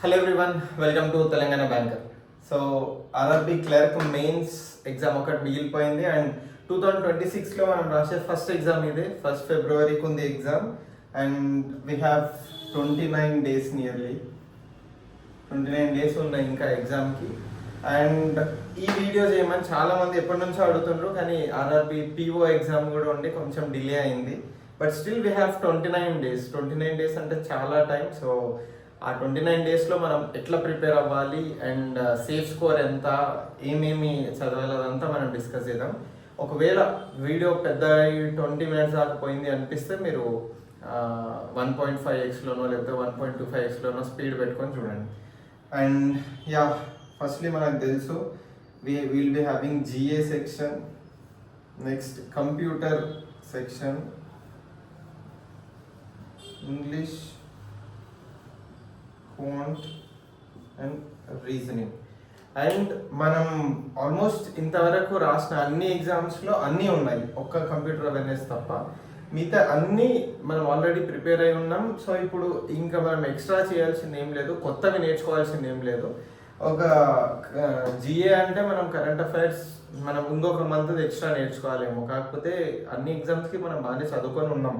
Hello everyone, welcome to Telangana Banker. So RRB clerk mains exam ఒకటి మిగిలిపోయింది and 2026లో మనం రాసే ఫస్ట్ ఎగ్జామ్ ఇదే. ఫస్ట్ ఫిబ్రవరికి ఉంది exam and we have 29 days nearly 29 days ఉన్నాయి ఇంకా ఎగ్జామ్కి. అండ్ ఈ వీడియో చేయమని చాలామంది ఎప్పటి నుంచో అడుగుతుండ్రు, కానీ ఆర్ఆర్బి పిఓ ఎగ్జామ్ కూడా ఉండి కొంచెం డిలే అయింది. But still we have 29 days అంటే చాలా టైం. సో ఆ 29 డేస్లో మనం ఎట్లా ప్రిపేర్ అవ్వాలి అండ్ సేఫ్ స్కోర్ ఎంత, ఏమేమి చదవాలి అదంతా మనం డిస్కస్ చేద్దాం. ఒకవేళ వీడియో పెద్ద 20 మినిట్స్ దాకా పోయింది అనిపిస్తే మీరు 1.5xలోనో లేకపోతే 1.25xలోనో స్పీడ్ పెట్టుకొని చూడండి. అండ్ యా, ఫస్ట్లీ మనకు తెలుసు will be having GA section, next computer section, English, quant and reasoning. And మనం ఆల్మోస్ట్ ఇంతవరకు రాసిన అన్ని ఎగ్జామ్స్లో అన్నీ ఉన్నాయి, ఒక్క కంప్యూటర్ అవేర్నెస్ తప్ప. మిగతా అన్నీ మనం ఆల్రెడీ ప్రిపేర్ అయి ఉన్నాం. సో ఇప్పుడు ఇంకా మనం ఎక్స్ట్రా చేయాల్సింది ఏం లేదు, కొత్తవి నేర్చుకోవాల్సింది ఏం లేదు. ఒక జిఏ అంటే మనం కరెంట్ అఫైర్స్ మనం ఇంకొక మంత్ ఎక్స్ట్రా నేర్చుకోవాలేమో, కాకపోతే అన్ని ఎగ్జామ్స్కి మనం బాగానే చదువుకొని ఉన్నాం.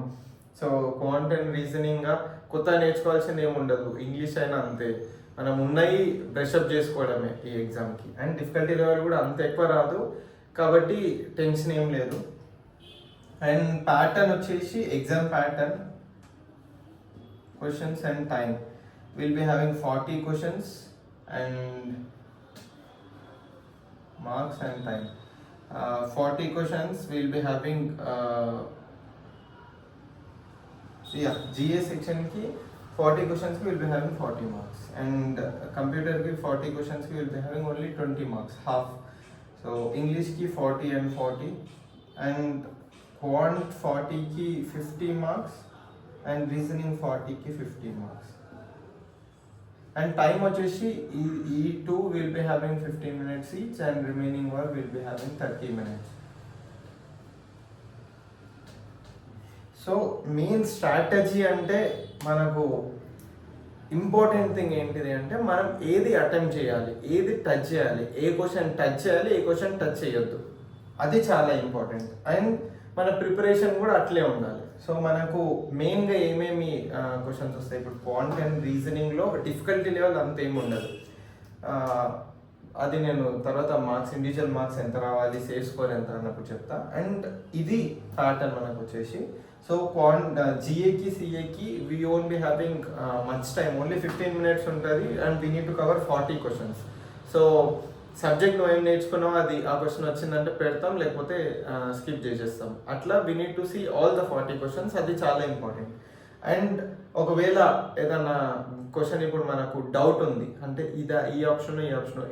సో క్వాంట్ అండ్ రీజనింగ్గా కొత్త నేర్చుకోవాల్సింది ఏమి ఉండదు. ఇంగ్లీష్ అయినా అంతే, మనం ఉన్నాయి బ్రషప్ చేసుకోవడమే ఈ ఎగ్జామ్కి. అండ్ డిఫికల్టీ లెవెల్ కూడా అంత ఎక్కువ రాదు, కాబట్టి టెన్షన్ ఏం లేదు. అండ్ ప్యాటర్న్ వచ్చేసి exam pattern, questions and time. Will be having 40 questions and marks and time. 40 questions will be having GA section की 40 questions की will be having 40 marks and computer की 40 questions की will be having only 20 marks, half. So English की 40 and 40 and quant 40 की 50 marks and reasoning 40 की 50 marks. And time వచ్చేసి ఈ 2 will be having 15 minutes each and remaining one will be having 30 minutes. So main strategy అంటే మనకు important thing ఏంటిది అంటే మనం ఏది అటెంప్ట్ చేయాలి, ఏది టచ్ చేయాలి, ఏ క్వశ్చన్ టచ్ చేయాలి, ఏ క్వశ్చన్ టచ్ చేయొద్దు, అది చాలా ఇంపార్టెంట్. అండ్ మన ప్రిపరేషన్ కూడా అట్లే ఉండాలి. సో మనకు మెయిన్గా ఏమేమి క్వశ్చన్స్ వస్తాయి, ఇప్పుడు క్వాంట్ అండ్ రీజనింగ్లో డిఫికల్టీ లెవెల్ అంత ఏమి ఉండదు, అది నేను తర్వాత మార్క్స్ ఇండివిజువల్ మార్క్స్ ఎంత రావాలి, సేఫ్ స్కోర్ ఎంత అన్నప్పుడు చెప్తా. అండ్ ఇది ప్యాటర్న్ మనకు వచ్చేసి. సో జిఏకి సిఏకి we won't be having much time, only 15 minutes ఉంటుంది and we need to cover 40 questions. So subject నువ్వు ఏం నేర్చుకున్నావు అది ఆ క్వశ్చన్ వచ్చిందంటే పెడతాం, లేకపోతే స్కిప్ చేసేస్తాం. అట్లా we need to see all the 40 questions, అది చాలా ఇంపార్టెంట్. అండ్ ఒకవేళ ఏదన్నా క్వశ్చన్ ఇప్పుడు మనకు డౌట్ ఉంది అంటే ఈ ఆప్షన్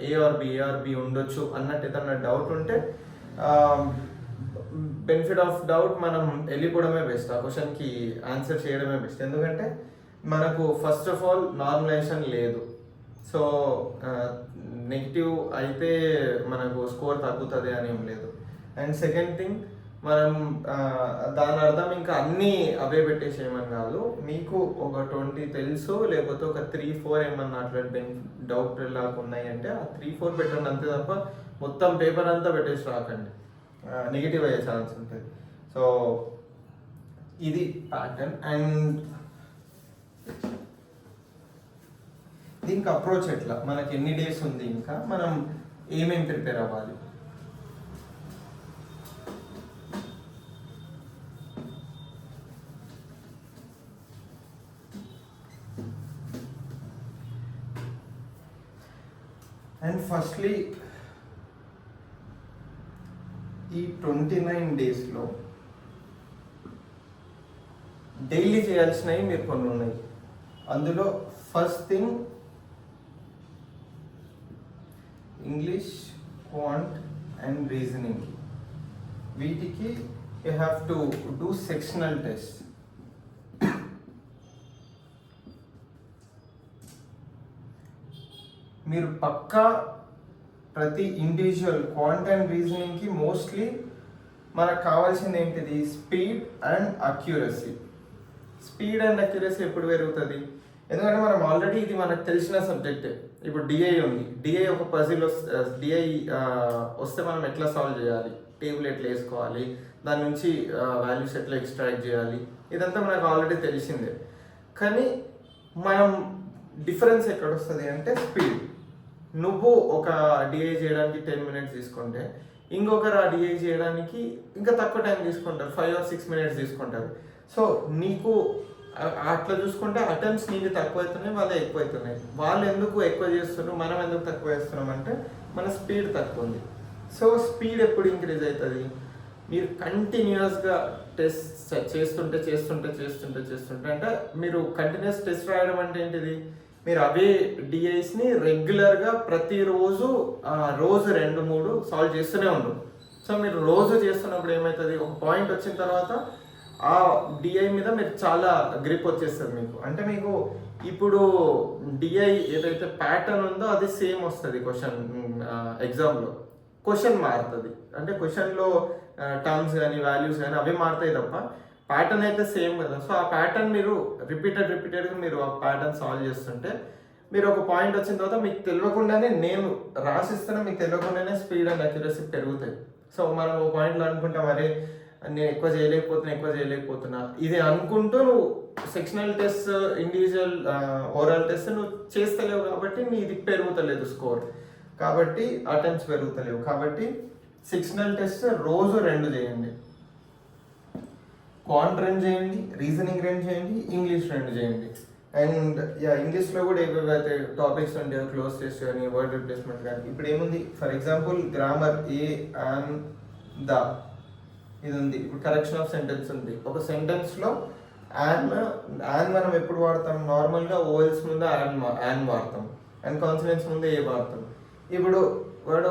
ఏ ఆర్ బి ఉండొచ్చు అన్నట్టు ఏదన్నా డౌట్ ఉంటే బెనిఫిట్ ఆఫ్ డౌట్ మనం వెళ్ళిపోవడమే బెస్ట్, ఆ క్వశ్చన్కి ఆన్సర్ చేయడమే బెస్ట్. ఎందుకంటే మనకు ఫస్ట్ ఆఫ్ ఆల్ నార్మలైజేషన్ లేదు. సో నెగిటివ్ అయితే మనకు స్కోర్ తగ్గుతుంది అని ఏం లేదు. అండ్ సెకండ్ థింగ్, మనం దాని అర్థం ఇంకా అన్నీ అవే పెట్టేసేయమని కాదు, మీకు ఒక 20 తెలుసు లేకపోతే ఒక 3-4 ఏమన్నా అట్లా డౌట్ లాగా ఉన్నాయి అంటే ఆ 3-4 పెట్టండి అంతే తప్ప మొత్తం పేపర్ అంతా పెట్టేసి రాకండి, నెగిటివ్ అయ్యే ఛాన్స్ ఉంటుంది. సో ఇది ప్యాటర్న్. అండ్ దీనికి అప్రోచ్ ఎట్లా, మనకి ఎన్ని డేస్ ఉంది, ఇంకా మనం ఏమేమి ప్రిపేర్ అవ్వాలి. అండ్ ఫస్ట్లీ ఈ 29 డేస్లో డైలీ చేయాల్సినవి మీరు కొన్ని ఉన్నాయి. అందులో first thing English, quant and reasoning, వీటికి you have to do sectional test. మీరు పక్కా ప్రతి ఇండివిజువల్ క్వాంట్ అండ్ రీజనింగ్కి మోస్ట్లీ మనకు కావాల్సింది ఏంటిది, speed and accuracy. Speed and accuracy ఎప్పుడు పెరుగుతుంది, ఎందుకంటే మనం ఆల్రెడీ ఇది మనకు తెలిసిన సబ్జెక్టే. ఇప్పుడు డిఐ ఉంది, డిఐ ఒక పజిల్ డిఐ వస్తే మనం ఎట్లా సాల్వ్ చేయాలి, టేబుల్ ఎట్లా వేసుకోవాలి, దాని నుంచి వాల్యూస్ ఎట్లా ఎక్స్ట్రాక్ట్ చేయాలి, ఇదంతా మనకు ఆల్రెడీ తెలిసిందే. కానీ మనం డిఫరెన్స్ ఎక్కడ వస్తుంది అంటే స్పీడ్. నువ్వు ఒక డిఐ చేయడానికి 10 minutes తీసుకుంటే ఇంకొకరు ఆ డిఐ చేయడానికి ఇంకా తక్కువ టైం తీసుకుంటారు, 5 or 6 minutes తీసుకుంటారు. సో నీకు అట్లా చూసుకుంటే అటెంప్ట్స్ నీకు తక్కువ అవుతున్నాయి, వాళ్ళు ఎక్కువ అవుతున్నాయి. వాళ్ళు ఎందుకు ఎక్కువ చేస్తున్నారు, మనం ఎందుకు తక్కువ చేస్తున్నాం అంటే మన స్పీడ్ తక్కువ ఉంది. సో స్పీడ్ ఎప్పుడు ఇంక్రీజ్ అవుతుంది, మీరు కంటిన్యూస్గా టెస్ట్ చేస్తుంటే అంటే మీరు కంటిన్యూస్ టెస్ట్ రాయడం అంటే ఏంటిది, మీరు అవే డిఐస్ని రెగ్యులర్గా ప్రతిరోజు రోజు 2-3 సాల్వ్ చేస్తూనే ఉండరు. సో మీరు రోజు చేస్తున్నప్పుడు ఏమవుతుంది, ఒక పాయింట్ వచ్చిన తర్వాత ఆ డిఐ మీద మీరు చాలా గ్రిప్ వచ్చేస్తుంది మీకు. అంటే మీకు ఇప్పుడు డిఐ ఏదైతే ప్యాటర్న్ ఉందో అది సేమ్ వస్తుంది. ఎగ్జామ్లో క్వశ్చన్ మారుతుంది, అంటే క్వశ్చన్లో టర్మ్స్ కానీ వాల్యూస్ కానీ అవి మారుతాయి తప్ప ప్యాటర్న్ అయితే సేమ్ కదా. సో ఆ ప్యాటర్న్ మీరు రిపీటెడ్గా మీరు ఆ ప్యాటర్న్ సాల్వ్ చేస్తుంటే మీరు ఒక పాయింట్ వచ్చిన తర్వాత మీకు తెలియకుండానే, నేను రాసిస్తున్నా మీకు తెలియకుండానే స్పీడ్ అండ్ అక్యురసీ పెరుగుతాయి. సో మనం ఒక పాయింట్లో అనుకుంటాం, అరే నేను ఎక్కువ చేయలేకపోతున్నా ఇది అనుకుంటూ నువ్వు sectional test, individual overall test నువ్వు చేస్తలేవు కాబట్టి ఇది పెరుగుతలేదు స్కోర్, కాబట్టి అటెంప్ట్స్ పెరుగుతలేవు. కాబట్టి సెక్షనల్ టెస్ట్ రోజు 2 చేయండి, క్వాంట్ 2 చేయండి, రీజనింగ్ 2 చేయండి, ఇంగ్లీష్ 2 చేయండి. అండ్ ఇంగ్లీష్లో కూడా ఏవైతే టాపిక్స్ ఉంటాయో, క్లోజ్ టెస్ట్ కానీ, వర్డ్ రిప్లేస్మెంట్ కానీ. ఇప్పుడు ఏముంది, for example grammar A and the ఇది ఉంది. ఇప్పుడు కరెక్షన్ ఆఫ్ సెంటెన్స్ ఉంది. ఒక సెంటెన్స్లో యాన్ మనం ఎప్పుడు వాడతాం, నార్మల్గా ఓవెల్స్ ముందు యాన్ వాడతాం, అండ్ కాన్సనెంట్స్ ముందు ఏ వాడతాం. ఇప్పుడు వాడు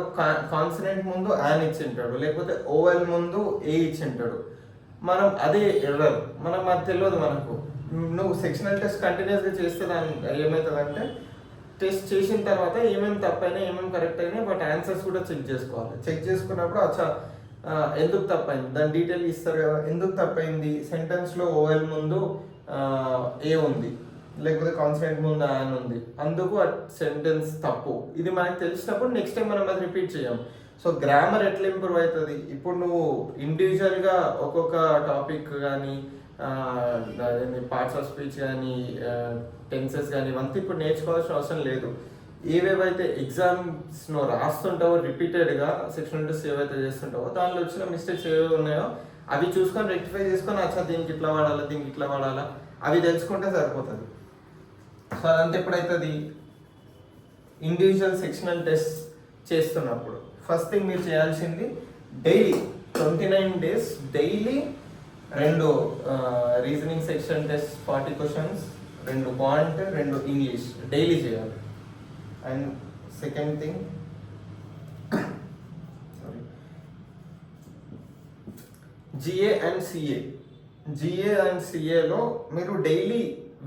కాన్సనెంట్ ముందు యాన్ ఇచ్చింటాడు, లేకపోతే ఓవెల్ ముందు ఏ ఇచ్చింటాడు. మనం అదే ఎర్రర్, అది తెలియదు మనకు. నువ్వు సెక్షనల్ టెస్ట్ కంటిన్యూస్గా చేస్తే దాని ఏమవుతుందంటే, టెస్ట్ చేసిన తర్వాత ఏమేమి తప్పైనా ఏమేమి కరెక్ట్ అయినాయి, బట్ ఆన్సర్స్ కూడా చెక్ చేసుకోవాలి. చెక్ చేసుకున్నప్పుడు ఎందుకు తప్పైంది దాని డీటెయిల్ ఇస్తారు కదా, ఎందుకు తప్పైంది, సెంటెన్స్లో ఓవెల్ ముందు ఏ ఉంది, లేకపోతే కాన్సనెంట్ ముందు యాన్ ఉంది, అందుకు ఆ సెంటెన్స్ తప్పు. ఇది మనకు తెలిసినప్పుడు నెక్స్ట్ టైం మనం అది రిపీట్ చేయం. సో గ్రామర్ ఎట్లా ఇంప్రూవ్ అవుతుంది, ఇప్పుడు నువ్వు ఇండివిజువల్గా ఒక్కొక్క టాపిక్ కానీ, పార్ట్స్ ఆఫ్ స్పీచ్ కానీ, టెన్సెస్ కానీ ఇవంతా ఇప్పుడు నేర్చుకోవాల్సిన అవసరం లేదు. ఏవేవైతే ఎగ్జామ్స్ నువ్వు రాస్తుంటావో రిపీటెడ్గా, సెక్షనల్ టెస్ట్ ఏవైతే చేస్తుంటావో దానిలో వచ్చిన మిస్టేక్స్ ఏవేవి ఉన్నాయో అవి చూసుకొని రెక్టిఫై చేసుకొని, దీనికి ఇట్లా వాడాలా, దీనికి ఇట్లా వాడాలా, అవి తెలుసుకుంటే సరిపోతుంది. సో అదంతా ఎప్పుడైతుంది, ఇండివిజువల్ సెక్షనల్ టెస్ట్ చేస్తున్నప్పుడు. ఫస్ట్ థింగ్ మీరు చేయాల్సింది, daily 29 days daily 2 reasoning section test 40 questions, 2 quant, 2 English daily చేయాలి. And second thing, GA and సిఏలో మీరు డైలీ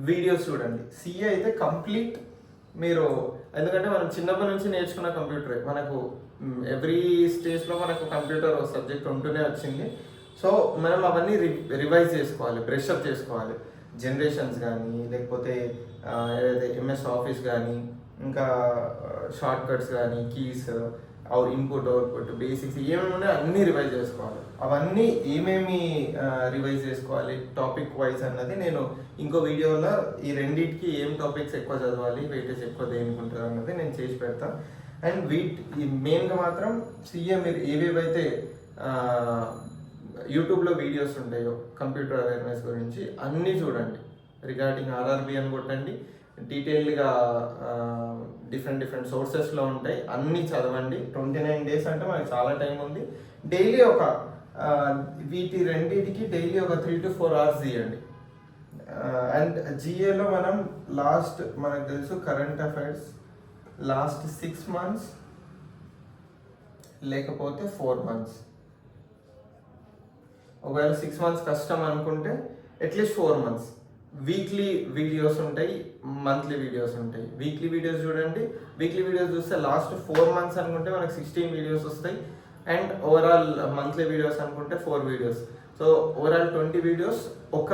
వీడియోస్ చూడండి. సిఏ అయితే కంప్లీట్ మీరు, ఎందుకంటే మనం చిన్నప్పటి నుంచి నేర్చుకున్న కంప్యూటరే, మనకు ఎవ్రీ స్టేజ్లో మనకు కంప్యూటర్ సబ్జెక్ట్ ఉంటూనే వచ్చింది. సో మనం అవన్నీ రివైజ్ చేసుకోవాలి, బ్రష్అప్ చేసుకోవాలి. జనరేషన్స్ కానీ, లేకపోతే ఏదైతే ఎంఎస్ ఆఫీస్ కానీ, ఇంకా షార్ట్ కట్స్ కానీ, కీస్, ఇన్పుట్ అవుట్పుట్ బేసిక్స్ ఏమేమి ఉన్నాయో అన్నీ రివైజ్ చేసుకోవాలి. అవన్నీ ఏమేమి రివైజ్ చేసుకోవాలి టాపిక్ వైజ్ అన్నది నేను ఇంకో వీడియోలో ఈ రెండింటికి ఏం టాపిక్స్ ఎక్కువ చదవాలి, వెయిటేజ్ ఎక్కువ దేనికి ఉంటుంది అన్నది నేను చేసి పెడతాను. అండ్ మెయిన్గా మాత్రం సిఏ మీరు ఏవేవైతే యూట్యూబ్లో వీడియోస్ ఉంటాయో కంప్యూటర్ అవేర్నెస్ గురించి అన్నీ చూడండి. రిగార్డింగ్ ఆర్ఆర్బి అని కొట్టండి, డీటెయిల్డ్గా డిఫరెంట్ సోర్సెస్లో ఉంటాయి, అన్నీ చదవండి. 29 days అంటే మనకి చాలా టైం ఉంది. డైలీ వీటి రెండింటికి డైలీ ఒక 3 to 4 hours తీయండి. అండ్ జిఏలో మనం మనకు తెలుసు కరెంట్ అఫైర్స్ లాస్ట్ 6 months లేకపోతే 4 months. ఒకవేళ 6 months కష్టం అనుకుంటే అట్లీస్ట్ 4 months. వీక్లీ వీడియోస్ ఉంటాయి, మంత్లీ వీడియోస్ ఉంటాయి. వీక్లీ వీడియోస్ చూడండి. వీక్లీ వీడియోస్ చూస్తే లాస్ట్ 4 months అనుకుంటే మనకు 16 videos వస్తాయి. అండ్ ఓవరాల్ మంత్లీ వీడియోస్ అనుకుంటే 4 videos. సో ఓవరాల్ 20 videos ఒక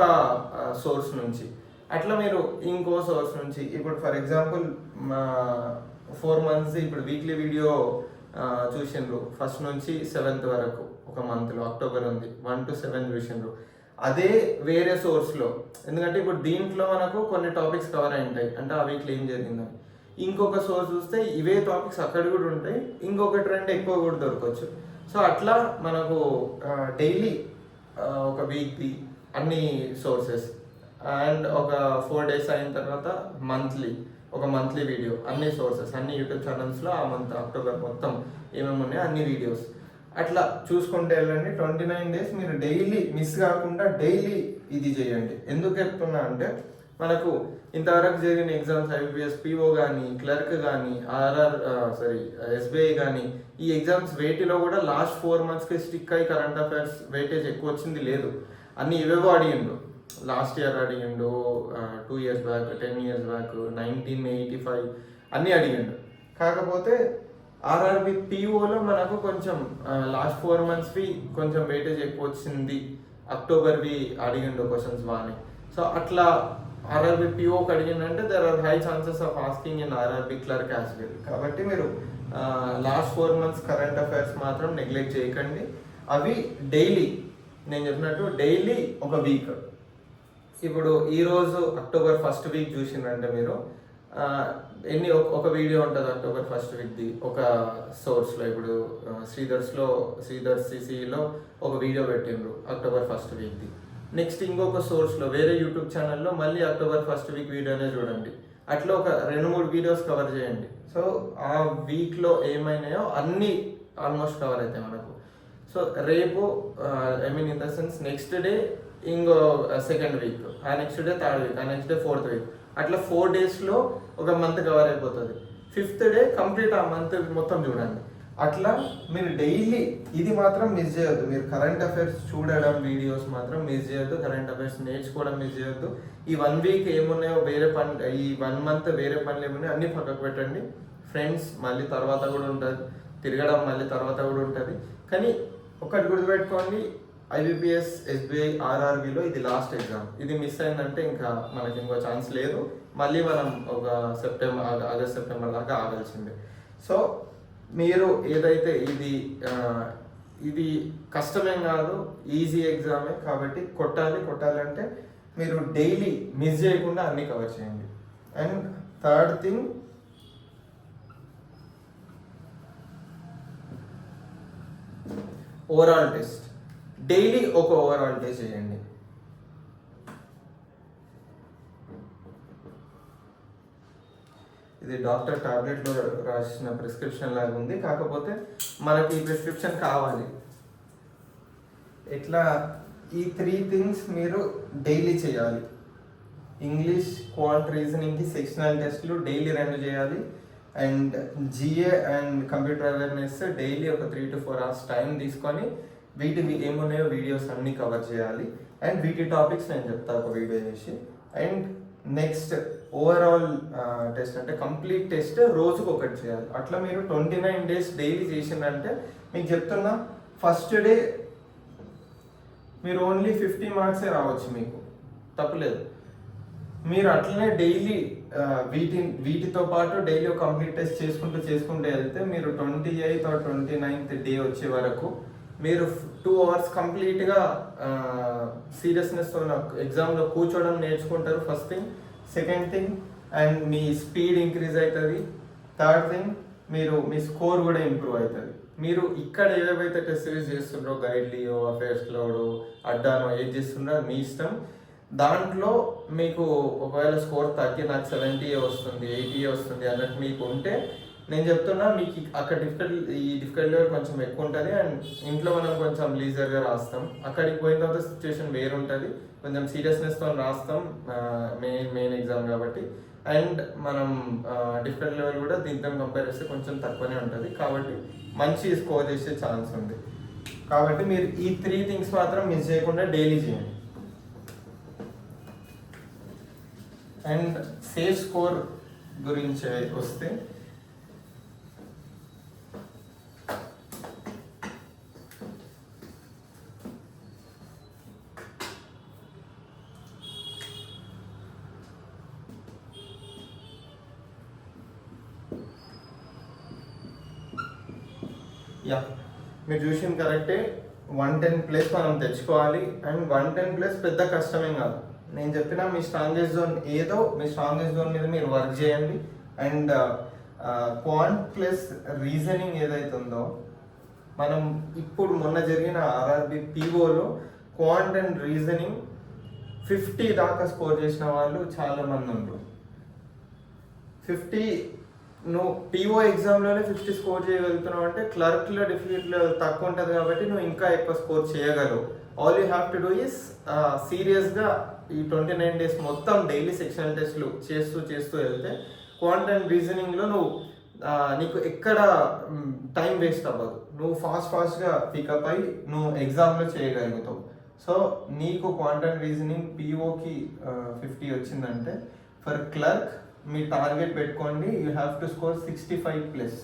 సోర్స్ నుంచి. అట్లా మీరు ఇంకో సోర్స్ నుంచి ఇప్పుడు ఫర్ ఎగ్జాంపుల్ 4 months ఇప్పుడు వీక్లీ వీడియో చూసిండ్రు ఫస్ట్ నుంచి 7th వరకు ఒక మంత్లో అక్టోబర్ ఉంది 1 to 7 చూసిండ్రు. అదే వేరే సోర్స్లో, ఎందుకంటే ఇప్పుడు దీంట్లో మనకు కొన్ని టాపిక్స్ కవర్ అయి ఉంటాయి అంటే ఆ వీక్లో ఏం జరిగిందని. ఇంకొక సోర్స్ చూస్తే ఇవే టాపిక్స్ అక్కడ కూడా ఉంటాయి, ఇంకొక ట్రెండ్ ఎక్కువ కూడా దొరకవచ్చు. సో అట్లా మనకు డైలీ ఒక వీక్లీ అన్ని సోర్సెస్ అండ్ ఒక 4 days అయిన తర్వాత మంత్లీ వీడియో అన్ని సోర్సెస్ అన్ని యూట్యూబ్ ఛానల్స్లో ఆ మంత్ అక్టోబర్ మొత్తం ఏమేమి ఉన్నాయో అన్ని వీడియోస్ అట్లా చూసుకుంటే వెళ్ళండి. 29 days మీరు డైలీ మిస్ కాకుండా డైలీ ఇది చేయండి. ఎందుకు చెప్తున్నా అంటే మనకు ఇంతవరకు జరిగిన ఎగ్జామ్స్ ఐబీపీఎస్ పీఓ కానీ క్లర్క్ కానీ ఎస్బీఐ కానీ ఈ ఎగ్జామ్స్ వేటిలో కూడా లాస్ట్ 4 monthsకి స్టిక్ అయ్యి కరెంట్ అఫైర్స్ వెయిటేజ్ ఎక్కువ వచ్చింది లేదు. అన్ని ఇవేవో అడిగిండు, లాస్ట్ ఇయర్ అడిగిండు, 2 years బ్యాక్, 10 years బ్యాక్, 1985 అన్నీ అడిగిండు. కాకపోతే ఆర్ఆర్బి పీఓలో మనకు కొంచెం లాస్ట్ 4 monthsవి కొంచెం వెయిటేజ్ ఎక్కువ వచ్చింది, అక్టోబర్వి అడిగిండు క్వశ్చన్స్ బాగానే. సో అట్లా ఆర్ఆర్బి పీఓకి అడిగిందంటే there are high chances of asking in RRB clerk as well. కాబట్టి మీరు లాస్ట్ 4 months కరెంట్ అఫైర్స్ మాత్రం నెగ్లెక్ట్ చేయకండి. అవి డైలీ నేను చెప్పినట్టు డైలీ ఒక వీక్. ఇప్పుడు ఈరోజు అక్టోబర్ 1st వీక్ చూసిందంటే మీరు ఒక వీడియో ఉంటుంది అక్టోబర్ 1st వీక్ది ఒక సోర్స్లో. ఇప్పుడు శ్రీధర్ సిసిలో ఒక వీడియో పెట్టిండ్రు అక్టోబర్ 1st వీక్ది. నెక్స్ట్ ఇంకొక సోర్స్లో వేరే యూట్యూబ్ ఛానల్లో మళ్ళీ అక్టోబర్ 1st వీక్ వీడియోనే చూడండి. అట్లా ఒక 2-3 వీడియోస్ కవర్ చేయండి. సో ఆ వీక్లో ఏమైనాయో అన్నీ ఆల్మోస్ట్ కవర్ అవుతాయి మనకు. సో రేపు in the sense next day ఇంకో 2nd వీక్, ఆ నెక్స్ట్ డే 3rd వీక్, ఆ నెక్స్ట్ డే 4th వీక్, అట్లా 4 daysలో ఒక మంత్ కవర్ అయిపోతుంది. 5th డే కంప్లీట్ ఆ మంత్ మొత్తం చూడండి. అట్లా మీరు డైలీ ఇది మాత్రం మిస్ చేయొద్దు. మీరు కరెంట్ అఫైర్స్ చూడడం వీడియోస్ మాత్రం మిస్ చేయొద్దు, కరెంట్ అఫైర్స్ నేర్చుకోవడం మిస్ చేయొద్దు. ఈ 1 week ఏమున్నాయో వేరే పని, ఈ 1 month వేరే పనులు ఏమున్నాయో అన్నీ పక్కకు పెట్టండి. ఫ్రెండ్స్ మళ్ళీ తర్వాత కూడా ఉంటుంది, తిరగడం మళ్ళీ తర్వాత కూడా ఉంటుంది. కానీ ఒకటి గుర్తుపెట్టుకోండి, ఐబీపీఎస్ ఎస్బీఐ ఆర్ఆర్బీలో ఇది లాస్ట్ ఎగ్జామ్. ఇది మిస్ అయిందంటే ఇంకా మనకి ఇంకో ఛాన్స్ లేదు. మళ్ళీ మనం ఒక ఆగస్ట్ సెప్టెంబర్ దాకా ఆగాల్సిందే. సో మీరు ఏదైతే ఇది కష్టమేం కాదు, ఈజీ ఎగ్జామే. కాబట్టి కొట్టాలంటే మీరు డైలీ మిస్ చేయకుండా అన్నీ కవర్ చేయండి. And 3rd thing, overall test. Daily ఒక ఓవరాల్ టెస్ట్ చేయండి. ఇది డాక్టర్ టాబ్లెట్లో రాసిన ప్రిస్క్రిప్షన్ లాగా ఉంది, కాకపోతే మనకి ఈ ప్రిస్క్రిప్షన్ కావాలి. ఇట్లా ఈ 3 things మీరు డైలీ చేయాలి. ఇంగ్లీష్, క్వాంట్, రీజనింగ్కి సెక్షనల్ టెస్ట్లు డైలీ 2 చేయాలి. And GA and computer awareness daily ఒక 3 to 4 hours టైం తీసుకొని వీటివి ఏమున్నాయో వీడియోస్ అన్నీ కవర్ చేయాలి. అండ్ వీటి టాపిక్స్ నేను చెప్తాను ఒక వీడియో చేసి. అండ్ నెక్స్ట్ ఓవరాల్ టెస్ట్ అంటే కంప్లీట్ టెస్ట్ రోజుకు ఒకటి చేయాలి. అట్లా మీరు 29 days డైలీ చేసిందంటే మీకు చెప్తున్నా, ఫస్ట్ డే మీరు ఓన్లీ 50 marks రావచ్చు, మీకు తప్పలేదు. మీరు అట్లనే డైలీ వీటితో పాటు డైలీ ఒక కంప్లీట్ టెస్ట్ చేసుకుంటూ వెళ్తే మీరు 28th or 29th డే వచ్చే వరకు మీరు 2 hours కంప్లీట్గా సీరియస్నెస్తో ఎగ్జామ్లో కూర్చోవడం నేర్చుకుంటారు. First thing. Second thing, and me speed increase అవుతుంది. 3rd థింగ్, మీ స్కోర్ కూడా ఇంప్రూవ్ అవుతుంది. మీరు ఇక్కడ ఏవేవైతే టెస్ట్ సిరీస్ చేస్తుండ్రో, గైడ్లియో, అఫేర్స్ క్లౌడ్, అడ్డానో ఏది చేస్తుండ్రో మీ ఇష్టం. దాంట్లో మీకు ఒకవేళ స్కోర్ తగ్గి నాకు 70 వస్తుంది, 80 వస్తుంది అన్నట్టు మీకు ఉంటే నేను చెప్తున్నా, మీకు అక్కడ డిఫికల్ట్ లెవెల్ కొంచెం ఎక్కువ ఉంటుంది. అండ్ ఇంట్లో మనం కొంచెం లీజర్గా రాస్తాం. అక్కడికి పోయిన తర్వాత సిచ్యువేషన్ వేరు ఉంటుంది, కొంచెం సీరియస్నెస్తో రాస్తాం, మెయిన్ ఎగ్జామ్ కాబట్టి. అండ్ మనం డిఫికల్ట్ లెవెల్ కూడా దీంతో కంపేర్ చేస్తే కొంచెం తక్కువనే ఉంటుంది. కాబట్టి మంచి స్కోర్ చేసే ఛాన్స్ ఉంది. కాబట్టి మీరు ఈ 3 things మాత్రం మిస్ చేయకుండా డైలీ చేయండి. అండ్ సేఫ్ స్కోర్ గురించి వస్తే, యా, మీరు చూసిన కరెక్టే. 110+ మనం తెచ్చుకోవాలి. అండ్ 110+ పెద్ద కష్టమేం కాదు. నేను చెప్పిన మీ స్ట్రాంగెస్ట్ జోన్ ఏదో, మీ స్ట్రాంగెస్ట్ జోన్ మీద మీరు వర్క్ చేయండి. అండ్ క్వాంట్ ప్లస్ రీజనింగ్ ఏదైతుందో, మనం ఇప్పుడు మొన్న జరిగిన ఆర్ఆర్బి పీఓలో క్వాంట్ అండ్ రీజనింగ్ 50 దాకా స్కోర్ చేసిన వాళ్ళు చాలామంది ఉన్నారు. 50 నువ్వు పీఓ ఎగ్జామ్లోనే 50 స్కోర్ చేయగలుగుతున్నావు అంటే క్లర్క్లో డిఫికల్ట్ లెవెల్ తక్కువ ఉంటుంది కాబట్టి నువ్వు ఇంకా ఎక్కువ స్కోర్ చేయగలవు. All you have to do is సీరియస్గా ఈ 29 days మొత్తం డైలీ సెక్షనల్ టెస్ట్లు చేస్తూ వెళ్తే క్వాంట్ అండ్ రీజనింగ్లో నువ్వు నీకు ఎక్కడ టైం వేస్ట్ అవ్వదు. నువ్వు ఫాస్ట్గా పికప్ అయ్యి నువ్వు ఎగ్జామ్లో చేయగలుగుతావు. సో నీకు క్వాంట్ అండ్ రీజనింగ్ పీఓకి 50 వచ్చిందంటే ఫర్ క్లర్క్ మీ టార్గెట్ పెట్టుకోండి. You have to score 65+.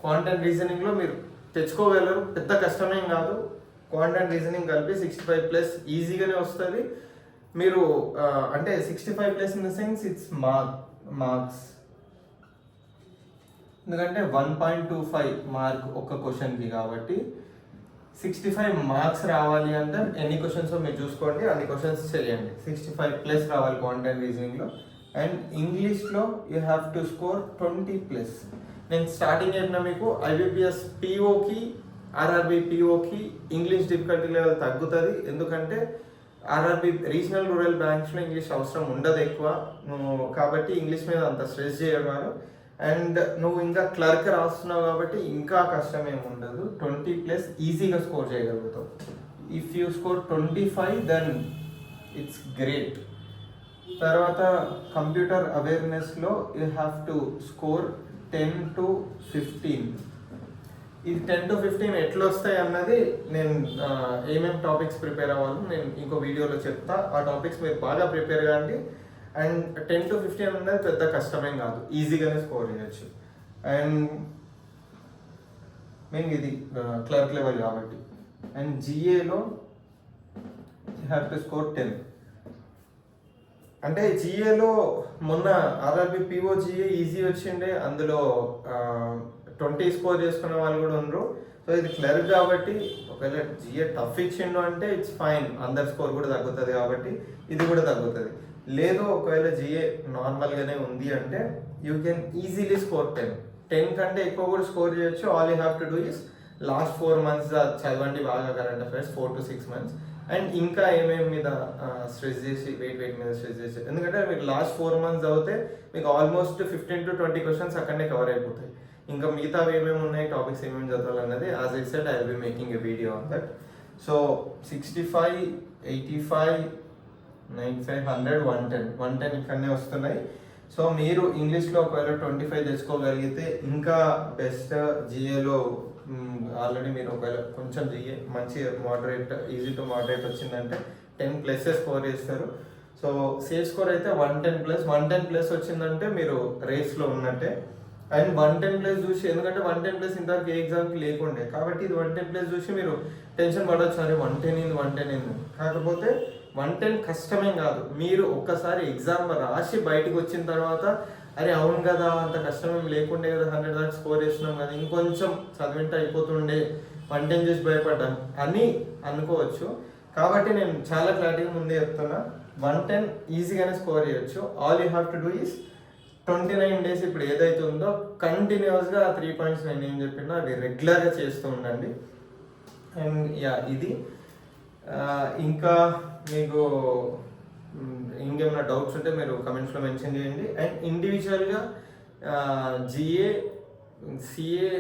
Quant and రీజనింగ్లో మీరు తెచ్చుకోగలరు, పెద్ద కష్టమేం కాదు. క్వాంట్ అండ్ రీజనింగ్ కలిపి 65+ ఈజీగానే వస్తుంది. మీరు అంటే 65+ in the sense it's marks, ఎందుకంటే 1.25 మార్క్ ఒక్క క్వశ్చన్కి కాబట్టి 65 మార్క్స్ రావాలి అంటే ఎన్ని క్వశ్చన్స్ మీరు చూసుకోండి, అన్ని క్వశ్చన్స్ చేయండి. 65+ రావాలి క్వాంట్ అండ్ రీజనింగ్లో. అండ్ ఇంగ్లీష్లో యూ హ్యావ్ టు స్కోర్ 20+. నేను స్టార్టింగ్ చెప్పిన మీకు ఐబీపీఎస్ పీఓకి ఆర్ఆర్బి పీఓకి ఇంగ్లీష్ డిఫికల్టీ లెవెల్ తగ్గుతుంది. ఎందుకంటే ఆర్ఆర్బి రీజనల్ రూరల్ బ్యాంక్స్లో ఇంగ్లీష్ అవసరం ఉండదు ఎక్కువ, కాబట్టి ఇంగ్లీష్ మీద అంత స్ట్రెస్ చేయగలరు. అండ్ నువ్వు ఇంకా క్లర్క్ రాస్తున్నావు కాబట్టి ఇంకా కష్టం ఏమి ఉండదు. 20+ ఈజీగా స్కోర్ చేయగలుగుతావు. If you score 25 then it's great. తర్వాత కంప్యూటర్ అవేర్నెస్లో you have to score 10 to 15. ఇది 10 to 15 ఎట్లా వస్తాయి అన్నది నేను ఏమేమి టాపిక్స్ ప్రిపేర్ అవ్వాలో నేను ఇంకో వీడియోలో చెప్తా. ఆ టాపిక్స్ మీరు బాగా ప్రిపేర్ కాండి. అండ్ 10 to 15 అనేది పెద్ద కష్టమేం కాదు, ఈజీగానే స్కోర్ చేయొచ్చు. అండ్ మెయిన్ ఇది క్లర్క్ లెవెల్ కాబట్టి. అండ్ జిఏలో యూ హ్యావ్ టు స్కోర్ 10. అంటే జిఏలో మొన్న ఆర్ఆర్బి పీఓ జిఏ ఈజీ వచ్చిండే, అందులో 20 స్కోర్ చేసుకునే వాళ్ళు కూడా ఉన్నారు. సో ఇది క్లర్క్ కాబట్టి ఒకవేళ జిఏ టఫ్ ఇచ్చిండు అంటే ఇట్స్ ఫైన్, అందరి స్కోర్ కూడా తగ్గుతుంది కాబట్టి ఇది కూడా తగ్గుతుంది. లేదు ఒకవేళ జిఏ నార్మల్గానే ఉంది అంటే యూ కెన్ ఈజీలీ స్కోర్ 10 కంటే ఎక్కువ కూడా స్కోర్ చేయొచ్చు. All you have to do is last 4 months చదవండి బాగా current affairs, 4 to 6 months. And ఇంకా ఏమేమి మీద స్ట్రెస్ చేసి వెయిట్ మీద స్ట్రెస్ చేసి, ఎందుకంటే మీరు లాస్ట్ 4 months చదివితే మీకు ఆల్మోస్ట్ 15 to 20 క్వశ్చన్స్ అక్కడనే కవర్ అయిపోతాయి. ఇంకా మిగతా ఏమేమి ఉన్నాయి, టాపిక్స్ ఏమేమి చదవాలన్నది as I said I will be making a video on that. So 65, 85, 95, 100, 110 ఇక్కడనే వస్తున్నాయి. సో మీరు ఇంగ్లీష్లో ఒకవేళ 25 తెచ్చుకోగలిగితే ఇంకా బెస్ట్. జిఏలో ఆల్రెడీ మీరు ఒకవేళ కొంచెం జిఏ మంచి మోడరేట్, ఈజీ టు మోడరేట్ వచ్చిందంటే 10+ స్కోర్ చేస్తారు. సో సేఫ్ స్కోర్ అయితే 110+. వచ్చిందంటే మీరు రేస్లో ఉన్నట్టే. అండ్ 110+ చూసి, ఎందుకంటే 110+ ఇంతవరకు ఏ ఎగ్జామ్కి లేకుండే కాబట్టి ఇది 110+ చూసి మీరు టెన్షన్ పడవచ్చు, అరే 110 కాకపోతే 110 కష్టమేం కాదు. మీరు ఒక్కసారి ఎగ్జామ్ రాసి బయటకు వచ్చిన తర్వాత అరే అవును కదా అంత కష్టమేం లేకుండే కదా, 100 దాకా స్కోర్ చేస్తున్నాం కదా, ఇంకొంచెం చదివింటే అయిపోతుండే, 110 చూసి భయపడ్డాను అని అనుకోవచ్చు. కాబట్టి నేను చాలా క్లారిటీగా ముందే చెప్తున్నా, 110 ఈజీగానే స్కోర్ చేయొచ్చు. All you have to do is 29 days ఇప్పుడు ఏదైతే ఉందో కంటిన్యూస్గా 3 points నేను ఏం చెప్పినా అవి రెగ్యులర్గా చేస్తూ ఉండండి. అండ్ యా ఇది ఇంకా మీకు ఇంకేమైనా డౌట్స్ ఉంటే మీరు కమెంట్స్లో మెన్షన్ చేయండి. అండ్ ఇండివిజువల్గా GA, CA,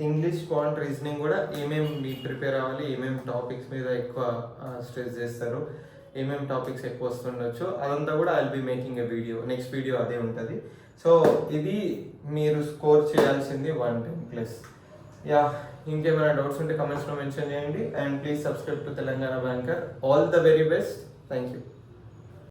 English, quant, reasoning కూడా ఏమేమి మీకు ప్రిపేర్ అవ్వాలి, ఏమేమి టాపిక్స్ మీద ఎక్కువ స్ట్రెస్ చేస్తారు, ఏమేమి టాపిక్స్ ఎక్కువ వస్తుండొచ్చు, అదంతా కూడా I will be making a video. Next video అదే ఉంటుంది. సో ఇది మీరు స్కోర్ చేయాల్సింది 110+. యా, ఇంకేమైనా డౌట్స్ ఉంటే కమెంట్స్లో మెన్షన్ చేయండి. And please subscribe to Telangana banker. All the very best. Thank you.